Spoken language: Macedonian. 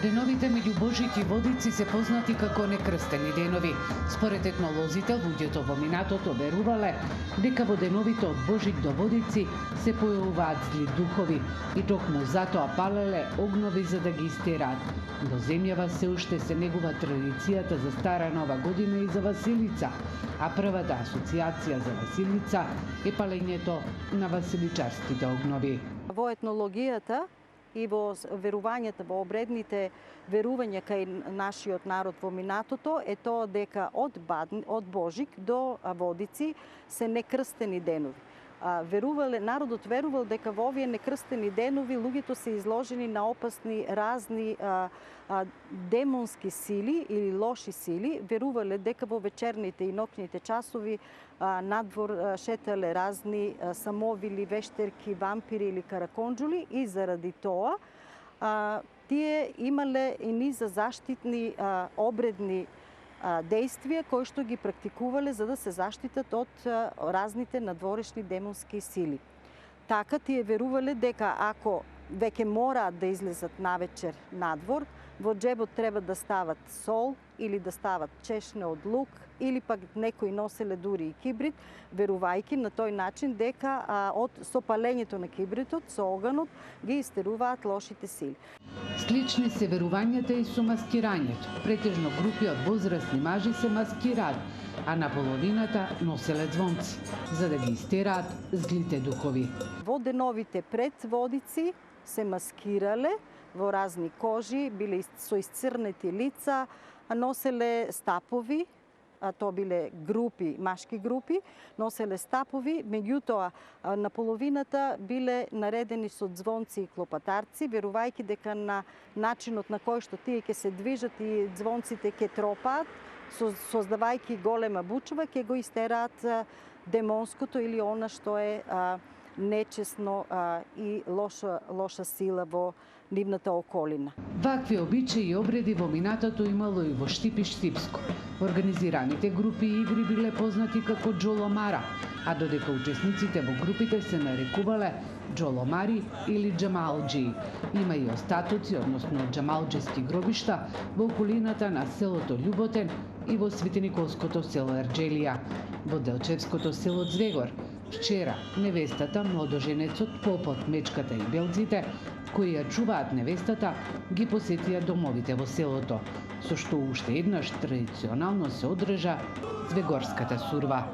Деновите меѓу Божик и Водици се познати како некрстени денови. Според етнолозите, луѓето во минатото верувале дека во деновите од Божик до Водици се појавуваат зли духови и токму затоа палеле огнови за да ги истераат. Во земјава се уште се негува традицијата за Стара Нова година и за Василица, а првата асоциација за Василица е палењето на василичарските огнови. Во етнологијата и во верувањата, во обредните верувања кај нашиот народ во минатото е тоа дека од Божик до Водици се некрстени денови. Народот верувал дека во овие некрстени денови луѓето се изложени на опасни разни демонски сили или лоши сили. Верувале дека во вечерните и ноќните часови надвор шетале разни самовили, вештерки, вампири или караконџули и заради тоа тие имале и низа заштитни обредни действија кои што ги практикувале за да се заштитат од разните надворешни демонски сили. Така тие верувале дека ако веќе мораат да излезат навечер надвор, во джебот треба да стават сол или да стават чешне од лук или пак некои носеле дури и кибрит, верувајќи на тој начин дека од сопалењето на кибритот, со оганот, ги истеруваат лошите сили. Слични се верувањата и со маскирањето. Претежно групи од возрастни мажи се маскираат, а на половината носеле звонци, за да ги истераат злите духови. Во деновите пред Водици се маскирале во разни кожи, биле со исцрнети лица, носеле стапови, тоа биле групи, машки групи, носеле стапови, меѓутоа на половината биле наредени со звонци и клопатарци, верувајќи дека на начинот на кој што тие ќе се движат и звонците ќе тропаат, создавајќи голема бучва, ќе го истераат демонското или она што е нечесно и лоша сила во нивната околина. Вакви обичаи и обреди во минатото имало и во Штип и Штипско. Организираните групи и игри биле познати како џоломара, а додека учесниците во групите се нарекувале џоломари или џамалџии. Има и остатоци, односно џамалџиски гробишта во околината на селото Љуботен и во Светиниколското село Ерџелија. Во Делчевското село Звегор, вчера невестата, младоженецот, попот, мечката и белците, кои ја чуваат невестата, ги посетија домовите во селото, со што уште еднаш традиционално се одржа Звегорската сурва.